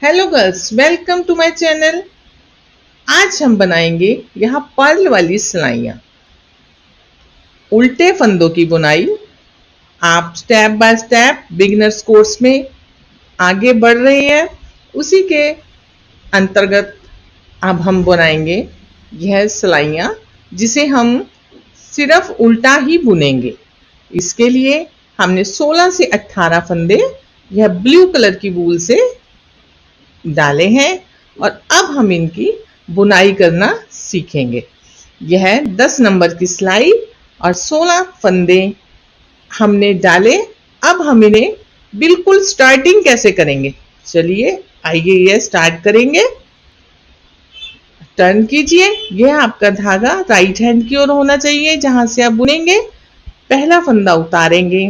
Hello girls, welcome to my channel. आज हम बनाएंगे यहाँ पर्ल वाली सिलाइयाँ, उल्टे फंदों की बुनाई। आप step by step beginners course में आगे बढ़ रहे हैं, उसी के अंतर्गत अब हम बनाएंगे यह सिलाइयाँ, जिसे हम सिर्फ उल्टा ही बुनेंगे। इसके लिए हमने 16 से 18 फंदे यह ब्लू कलर की वूल से डाले हैं और अब हम इनकी बुनाई करना सीखेंगे। यह 10 नंबर की सिलाई और 16 फंदे हमने डाले। अब हम इन्हें बिल्कुल स्टार्टिंग कैसे करेंगे, चलिए आइए यह स्टार्ट करेंगे। टर्न कीजिए, यह आपका धागा राइट हैंड की ओर होना चाहिए जहां से आप बुनेंगे। पहला फंदा उतारेंगे,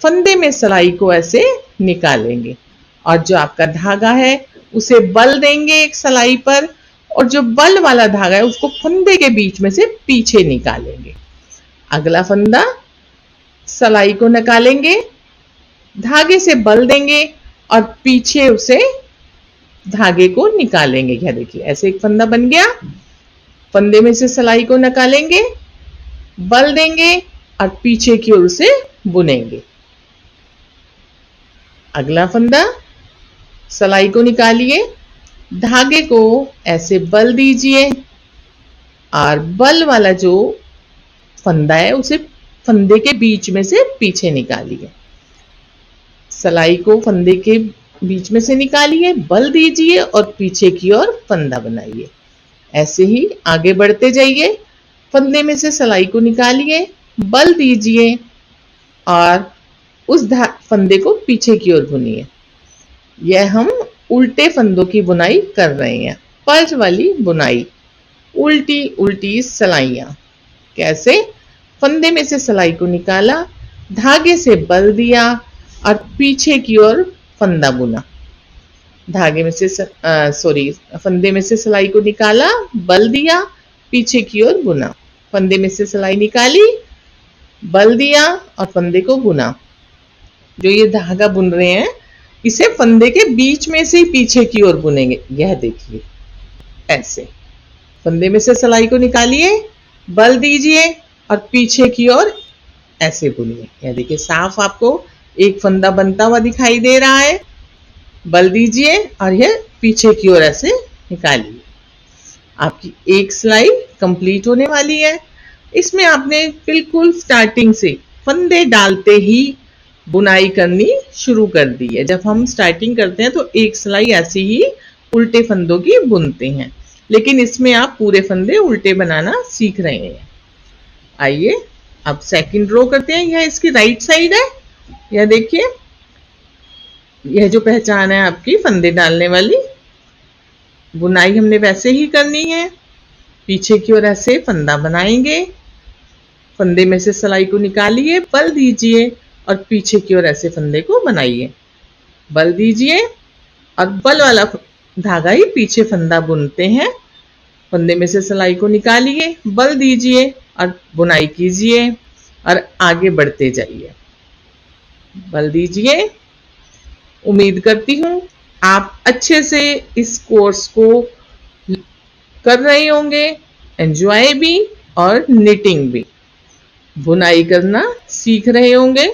फंदे में सिलाई को ऐसे निकालेंगे और जो आपका धागा है उसे बल देंगे एक सिलाई पर, और जो बल वाला धागा है उसको फंदे के बीच में से पीछे निकालेंगे। अगला फंदा सिलाई को निकालेंगे, धागे से बल देंगे और पीछे उसे धागे को निकालेंगे। यह देखिए ऐसे एक फंदा बन गया। फंदे में से सिलाई को निकालेंगे, बल देंगे और पीछे की ओर से बुनेंगे। अगला फंदा, सिलाई को निकालिए, धागे को ऐसे बल दीजिए और बल वाला जो फंदा है उसे फंदे के बीच में से पीछे निकालिए। सिलाई को फंदे के बीच में से निकालिए, बल दीजिए और पीछे की ओर फंदा बनाइए। ऐसे ही आगे बढ़ते जाइए। फंदे में से सिलाई को निकालिए, बल दीजिए और उस फंदे को पीछे की ओर बुनिए। यह हम उल्टे फंदों की बुनाई कर रहे हैं, पर्ल वाली बुनाई, उल्टी उल्टी सिलाइयाँ। कैसे? फंदे में से सिलाई को निकाला, धागे से बल दिया और पीछे की ओर फंदा बुना। धागे में से फंदे में से सिलाई को निकाला, बल दिया, पीछे की ओर बुना। फंदे में से सिलाई निकाली, बल दिया और फंदे को बुना। जो ये धागा बुन रहे हैं इसे फंदे के बीच में से ही पीछे की ओर बुनेंगे। यह देखिए ऐसे फंदे में से सिलाई को निकालिए, बल दीजिए और पीछे की ओर ऐसे बुनिए। यह देखिए साफ आपको एक फंदा बनता हुआ दिखाई दे रहा है। बल दीजिए और यह पीछे की ओर ऐसे निकालिए। आपकी एक सिलाई कंप्लीट होने वाली है। इसमें आपने बिल्कुल स्टार्टिंग से फंदे डालते ही बुनाई करनी शुरू कर दी है। जब हम स्टार्टिंग करते हैं तो एक सिलाई ऐसे ही उल्टे फंदों की बुनते हैं, लेकिन इसमें आप पूरे फंदे उल्टे बनाना सीख रहे हैं। आइए अब सेकंड रो करते हैं। यह इसकी राइट साइड है। यह देखिए, यह जो पहचान है आपकी फंदे डालने वाली, बुनाई हमने वैसे ही करनी है। पीछे की ओर ऐसे फंदा बनाएंगे, फंदे में से सिलाई को निकालिए, बल दीजिए और पीछे की ओर ऐसे फंदे को बनाइए। बल दीजिए और बल वाला धागा ही पीछे फंदा बुनते हैं। फंदे में से सिलाई को निकालिए, बल दीजिए और बुनाई कीजिए और आगे बढ़ते जाइए। बल दीजिए। उम्मीद करती हूँ आप अच्छे से इस कोर्स को कर रहे होंगे, एंजॉय भी और निटिंग भी। बुनाई करना सीख रहे होंगे।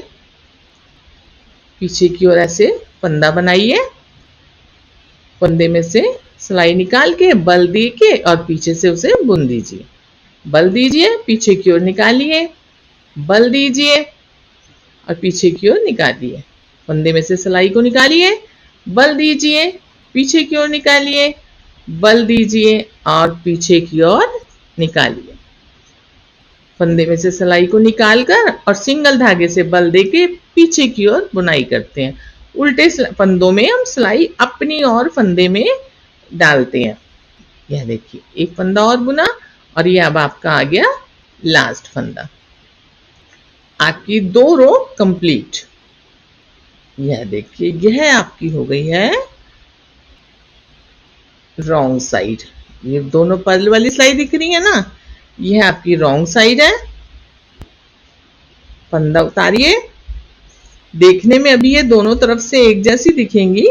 पीछे की ओर ऐसे फंदा बनाइए, फंदे में से सिलाई निकाल के बल दे के और पीछे से उसे बुन दीजिए। बल दीजिए, पीछे की ओर निकालिए, बल दीजिए और पीछे की ओर निकालिए। फंदे में से सिलाई को निकालिए, बल दीजिए, पीछे की ओर निकालिए, बल दीजिए और पीछे की ओर निकालिए। फंदे में से सिलाई को निकालकर और सिंगल धागे से बल देके पीछे की ओर बुनाई करते हैं। उल्टे फंदों में हम सिलाई अपनी और फंदे में डालते हैं। यह देखिए एक फंदा और बुना और ये अब आपका आ गया लास्ट फंदा। आपकी 2 रो कंप्लीट। यह देखिए यह आपकी हो गई है रॉन्ग साइड। ये दोनों पर्ल वाली सिलाई दिख रही है ना, यह आपकी रॉन्ग साइड है। फंदा उतारिए। देखने में अभी ये दोनों तरफ से एक जैसी दिखेंगी,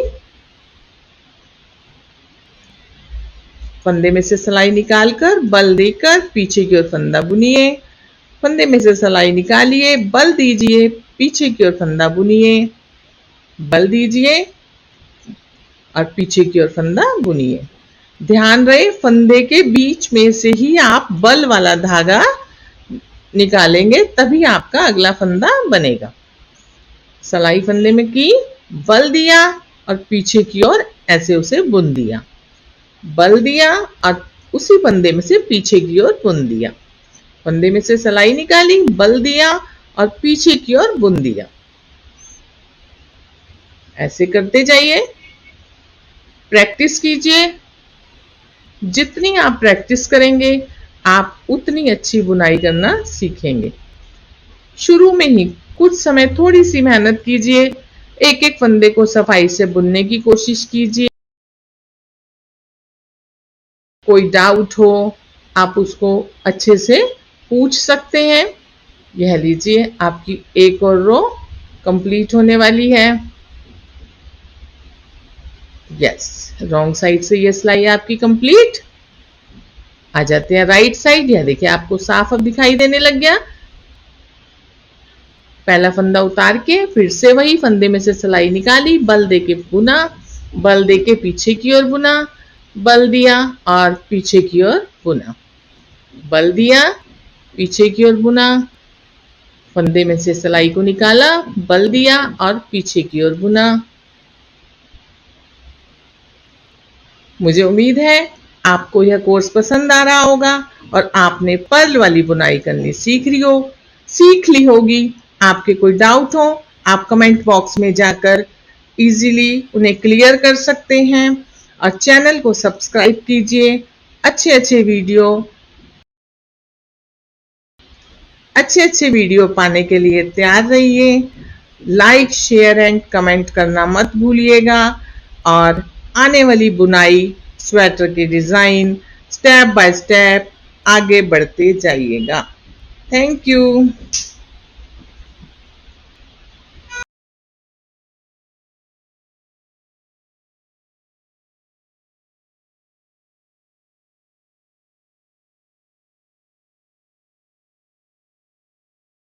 फंदे में से सिलाई निकालकर बल देकर पीछे की ओर फंदा बुनिए। फंदे में से सिलाई निकालिए, बल दीजिए, पीछे की ओर फंदा बुनिए, बल दीजिए और पीछे की ओर फंदा बुनिए। ध्यान रहे फंदे के बीच में से ही आप बल वाला धागा निकालेंगे, तभी आपका अगला फंदा बनेगा। सिलाई फंदे में की, बल दिया और पीछे की ओर ऐसे उसे बुन दिया, बल दिया और उसी फंदे में से पीछे की ओर बुन दिया। फंदे में से सिलाई निकाली, बल दिया और पीछे की ओर बुन दिया। ऐसे करते जाइए, प्रैक्टिस कीजिए। जितनी आप प्रैक्टिस करेंगे आप उतनी अच्छी बुनाई करना सीखेंगे। शुरू में ही कुछ समय थोड़ी सी मेहनत कीजिए, एक एक फंदे को सफाई से बुनने की कोशिश कीजिए। कोई डाउट हो आप उसको अच्छे से पूछ सकते हैं। यह लीजिए, आपकी एक और रो कंप्लीट होने वाली है। यस, रॉन्ग साइड से ये सिलाई आपकी कंप्लीट। आ जाते हैं राइट साइड। यह देखिए आपको साफ अब दिखाई देने लग गया। पहला फंदा उतार के फिर से वही फंदे में से सिलाई निकाली, बल देके बुना, बल देके पीछे की ओर बुना, बल दिया और पीछे की ओर बुना, बल दिया, पीछे की ओर बुना, फंदे में से सिलाई को निकाला, बल दिया और पीछे की ओर बुना। मुझे उम्मीद है आपको यह कोर्स पसंद आ रहा होगा और आपने पर्ल वाली बुनाई करनी सीख ली होगी। आपके कोई डाउट हो आप कमेंट बॉक्स में जाकर इजीली उन्हें क्लियर कर सकते हैं और चैनल को सब्सक्राइब कीजिए। अच्छे वीडियो पाने के लिए तैयार रहिए। लाइक, शेयर एंड कमेंट करना मत भूलिएगा और आने वाली बुनाई, स्वेटर के डिजाइन स्टेप बाय स्टेप आगे बढ़ते जाइएगा। Thank you.